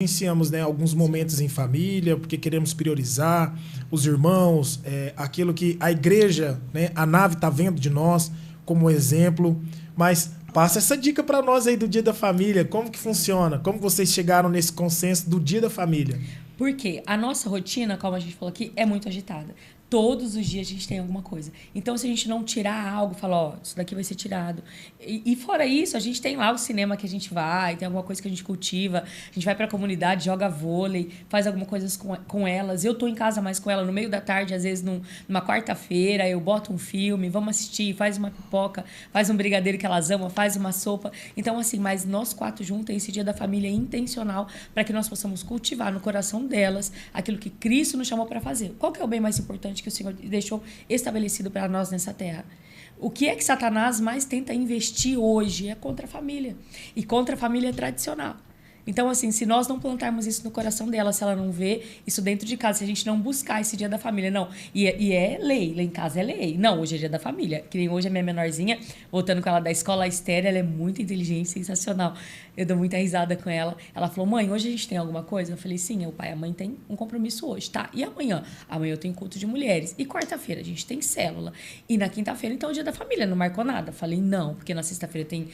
Iniciamos, né, alguns momentos em família, porque queremos priorizar os irmãos, aquilo que a igreja, né, a nave está vendo de nós como exemplo. Mas passa essa dica para nós aí do Dia da Família. Como que funciona? Como vocês chegaram nesse consenso do Dia da Família? Porque a nossa rotina, como a gente falou aqui, é muito agitada. Todos os dias a gente tem alguma coisa. Então, se a gente não tirar algo, falar, ó, isso daqui vai ser tirado. E fora isso, a gente tem lá o cinema que a gente vai, tem alguma coisa que a gente cultiva, a gente vai pra comunidade, joga vôlei, faz alguma coisa com elas. Eu tô em casa mais com ela no meio da tarde, às vezes numa quarta-feira, eu boto um filme, vamos assistir, faz uma pipoca, faz um brigadeiro que elas amam, faz uma sopa. Então, assim, mas nós quatro juntos, esse Dia da Família é intencional para que nós possamos cultivar no coração delas aquilo que Cristo nos chamou para fazer. Qual que é o bem mais importante que o Senhor deixou estabelecido para nós nessa terra? O que é que Satanás mais tenta investir hoje? É contra a família. E contra a família tradicional. Então, assim, se nós não plantarmos isso no coração dela, se ela não vê isso dentro de casa, se a gente não buscar esse Dia da Família, não. E é lei, lá em casa é lei. Não, hoje é Dia da Família. Que nem hoje a minha menorzinha, voltando com ela da escola estéreo, ela é muito inteligente, sensacional. Eu dou muita risada com ela. Ela falou, mãe, hoje a gente tem alguma coisa? Eu falei, sim, o pai e a mãe tem um compromisso hoje, tá? E amanhã? Amanhã eu tenho culto de mulheres. E quarta-feira a gente tem célula. E na quinta-feira, então, é o Dia da Família. Não marcou nada. Falei, não, porque na sexta-feira tem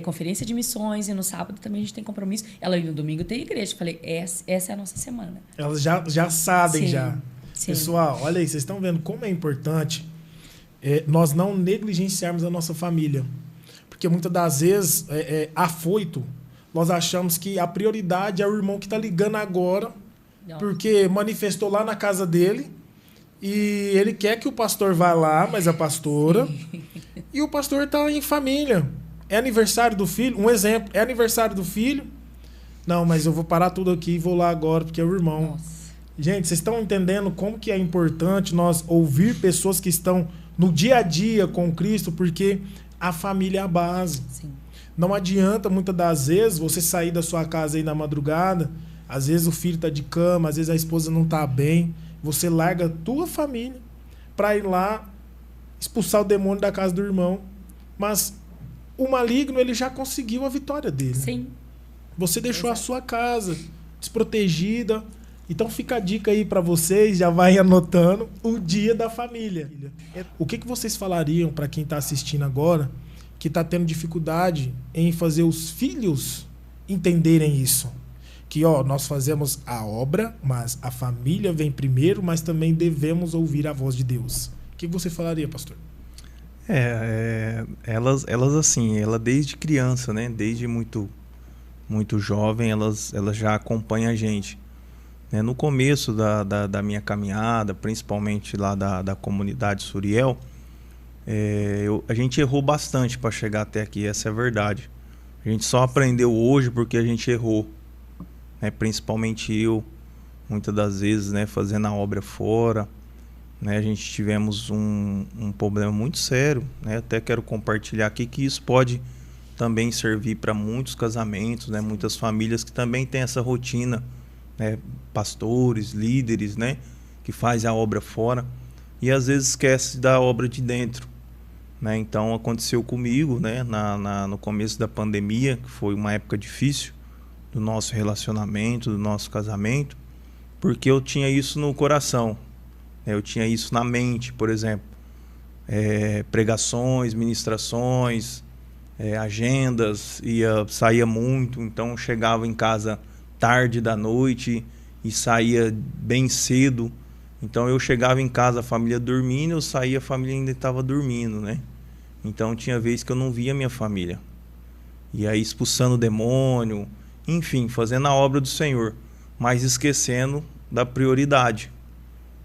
conferência de missões e no sábado também a gente tem compromisso. Ela no domingo tem igreja. Falei, essa é a nossa semana. Elas já sabem, Sim, já. sim. Pessoal, olha aí, vocês estão vendo como é importante nós não negligenciarmos a nossa família. Porque muitas das vezes, afoito, nós achamos que a prioridade é o irmão que está ligando agora, Não. porque manifestou lá na casa dele, e ele quer que o pastor vá lá, mas a pastora, e o pastor está em família. É aniversário do filho, um exemplo, é aniversário do filho, não, mas eu vou parar tudo aqui e vou lá agora, porque é o irmão. Nossa. Gente, vocês estão entendendo como que é importante nós ouvir pessoas que estão no dia a dia com Cristo, porque a família é a base. Sim. Não adianta, muitas das vezes, você sair da sua casa aí na madrugada, às vezes o filho está de cama, às vezes a esposa não está bem, você larga a tua família para ir lá expulsar o demônio da casa do irmão. Mas o maligno, ele já conseguiu a vitória dele. Sim. Você deixou a Exato. sua casa desprotegida. Então fica a dica aí para vocês, já vai anotando o Dia da Família. O que vocês falariam para quem está assistindo agora, que está tendo dificuldade em fazer os filhos entenderem isso? Que nós fazemos a obra, mas a família vem primeiro, mas também devemos ouvir a voz de Deus. O que você falaria, pastor? Elas assim, ela desde criança, né? Desde muito jovem, elas já acompanham a gente. No começo da minha caminhada, principalmente lá da comunidade Suriel, a gente errou bastante para chegar até aqui, essa é a verdade. A gente só aprendeu hoje porque a gente errou. Principalmente eu, muitas das vezes, fazendo a obra fora. A gente tivemos um problema muito sério. Até quero compartilhar aqui que isso pode também servir para muitos casamentos, muitas famílias que também têm essa rotina, pastores, líderes, que fazem a obra fora e às vezes esquece da obra de dentro. Então aconteceu comigo, no começo da pandemia, que foi uma época difícil do nosso relacionamento, do nosso casamento, porque eu tinha isso no coração, eu tinha isso na mente, por exemplo, pregações, ministrações, agendas, saía muito, então chegava em casa tarde da noite e saía bem cedo. Então eu chegava em casa, a família dormindo, eu saía, a família ainda estava dormindo, Então tinha vezes que eu não via minha família. E aí expulsando o demônio, enfim, fazendo a obra do Senhor, mas esquecendo da prioridade,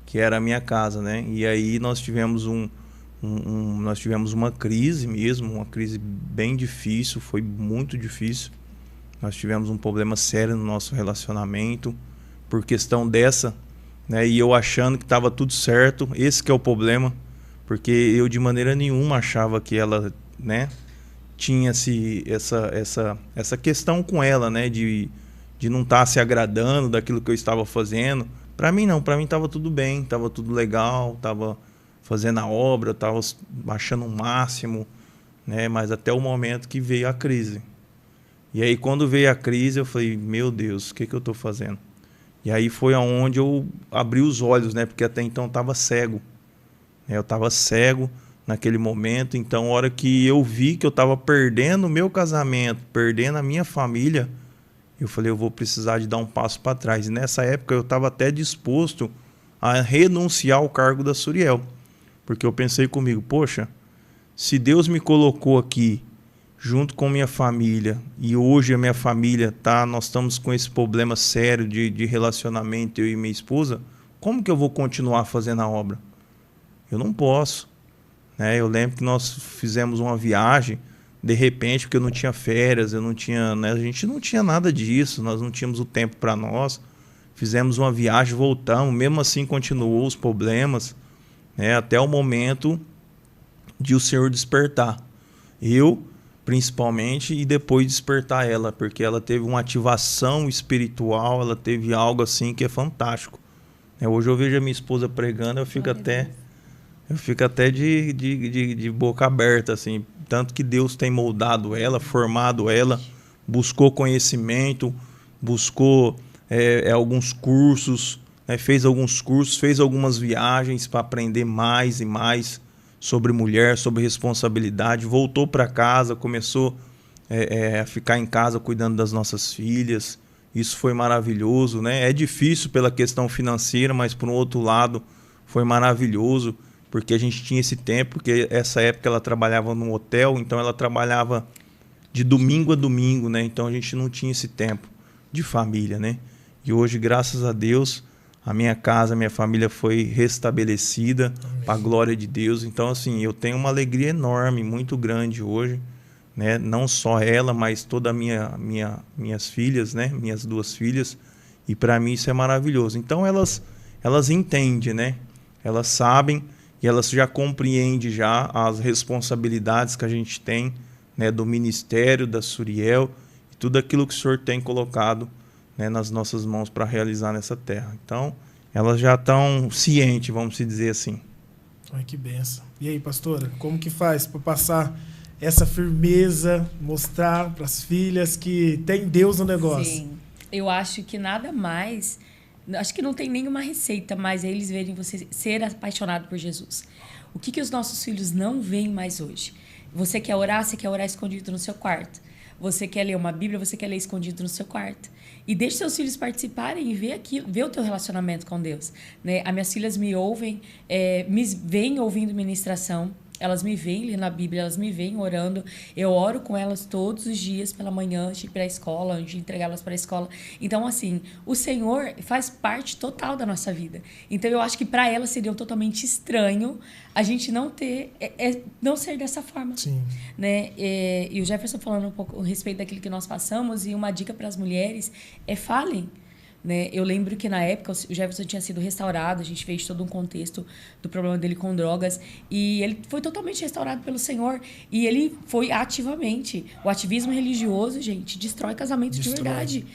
que era a minha casa, E aí nós tivemos nós tivemos uma crise mesmo, uma crise bem difícil, foi muito difícil. Nós tivemos um problema sério no nosso relacionamento por questão dessa, e eu achando que estava tudo certo. Esse que é o problema, porque eu de maneira nenhuma achava que ela, tinha essa questão com ela, de não estar se agradando daquilo que eu estava fazendo. Para mim não, para mim estava tudo bem, estava tudo legal, estava fazendo a obra, estava achando o máximo, mas até o momento que veio a crise. E aí, quando veio a crise, eu falei, meu Deus, o que eu estou fazendo? E aí foi aonde eu abri os olhos, né? Porque até então eu estava cego. Eu estava cego naquele momento. Então, a hora que eu vi que eu estava perdendo o meu casamento, perdendo a minha família, eu falei, eu vou precisar de dar um passo para trás. E nessa época eu estava até disposto a renunciar ao cargo da Suriel. Porque eu pensei comigo, poxa, se Deus me colocou aqui junto com minha família, e hoje a minha família nós estamos com esse problema sério de relacionamento, eu e minha esposa, como que eu vou continuar fazendo a obra? Eu não posso, né? Eu lembro que nós fizemos uma viagem, de repente, porque eu não tinha férias, eu não tinha, né? A gente não tinha nada disso, nós não tínhamos o tempo para nós, fizemos uma viagem, voltamos, mesmo assim continuou os problemas, né? Até o momento de o Senhor despertar. Eu principalmente, e depois despertar ela, porque ela teve uma ativação espiritual, ela teve algo assim que é fantástico. Hoje eu vejo a minha esposa pregando, eu fico até de boca aberta, assim, tanto que Deus tem moldado ela, formado ela, buscou conhecimento, buscou alguns cursos, né, fez alguns cursos, fez algumas viagens para aprender mais e mais sobre mulher, sobre responsabilidade, voltou para casa, começou a ficar em casa cuidando das nossas filhas. Isso foi maravilhoso, né? É difícil pela questão financeira, mas por um outro lado foi maravilhoso, porque a gente tinha esse tempo, porque essa época ela trabalhava num hotel, então ela trabalhava de domingo a domingo, né? Então a gente não tinha esse tempo de família, né? E hoje, graças a Deus, a minha casa, a minha família foi restabelecida para a glória de Deus. Então, assim, eu tenho uma alegria enorme, muito grande hoje, né? Não só ela, mas todas minhas filhas, né? Minhas 2 filhas. E para mim isso é maravilhoso. Então, elas entendem, né? Elas sabem e elas já compreendem já as responsabilidades que a gente tem, né? Do ministério, da Suriel, e tudo aquilo que o Senhor tem colocado, né, nas nossas mãos para realizar nessa terra. Então, elas já estão cientes, vamos dizer assim. Ai, que benção. E aí, pastora, como que faz para passar essa firmeza, mostrar para as filhas que tem Deus no negócio? Sim, eu acho que nada mais, acho que não tem nenhuma receita, mas é eles verem você ser apaixonado por Jesus. O que os nossos filhos não veem mais hoje? Você quer orar escondido no seu quarto. Você quer ler uma Bíblia, você quer ler escondido no seu quarto. E deixe seus filhos participarem e ver o teu relacionamento com Deus, né? As minhas filhas me ouvem, me veem ouvindo ministração. Elas me veem lendo a Bíblia, elas me veem orando. Eu oro com elas todos os dias pela manhã, antes de ir para a escola, antes de entregá-las para a escola. Então, assim, o Senhor faz parte total da nossa vida. Então, eu acho que para elas seria totalmente estranho a gente não ter, não ser dessa forma. Sim. Né? E o Jefferson falando um pouco a respeito daquilo que nós passamos, e uma dica para as mulheres é falem. Né? Eu lembro que na época o Jefferson tinha sido restaurado, a gente fez todo um contexto do problema dele com drogas, e ele foi totalmente restaurado pelo Senhor, e ele foi ativamente. O ativismo religioso, gente, destrói casamentos de verdade.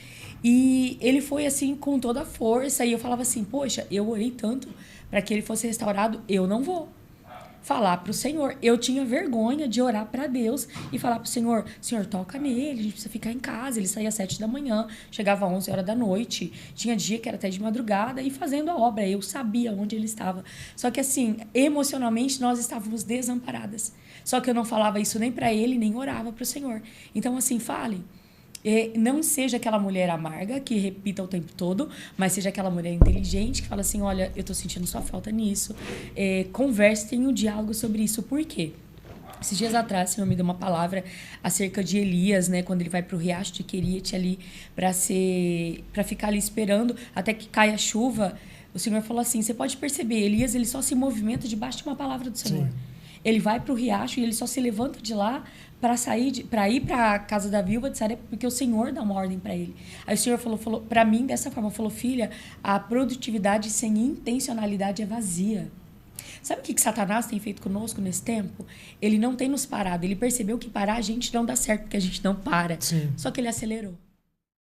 E ele foi assim com toda a força, e eu falava assim, poxa, eu orei tanto para que ele fosse restaurado, eu não vou falar para o Senhor. Eu tinha vergonha de orar para Deus e falar para o Senhor, Senhor, toca nele, a gente precisa ficar em casa. Ele saía às 7 da manhã, chegava às 11 horas da noite, tinha dia que era até de madrugada, e fazendo a obra. Eu sabia onde ele estava. Só que assim, emocionalmente, nós estávamos desamparadas. Só que eu não falava isso nem para ele, nem orava para o Senhor. Então, assim, fale. Não seja aquela mulher amarga que repita o tempo todo, mas seja aquela mulher inteligente que fala assim, olha, eu tô sentindo sua falta nisso. Converse, tenha um diálogo sobre isso. Por quê? Esses dias atrás, o Senhor me deu uma palavra acerca de Elias, né? Quando ele vai pro riacho de Querite ali para ficar ali esperando até que caia a chuva. O Senhor falou assim, você pode perceber, Elias, ele só se movimenta debaixo de uma palavra do Senhor. Sim. Ele vai pro riacho e ele só se levanta de lá para ir para a casa da viúva de Sarepta, porque o Senhor dá uma ordem para ele. Aí o Senhor falou para mim dessa forma, falou, filha, a produtividade sem intencionalidade é vazia. Sabe o que Satanás tem feito conosco nesse tempo? Ele não tem nos parado, ele percebeu que parar a gente não dá certo, porque a gente não para. Sim. Só que ele acelerou.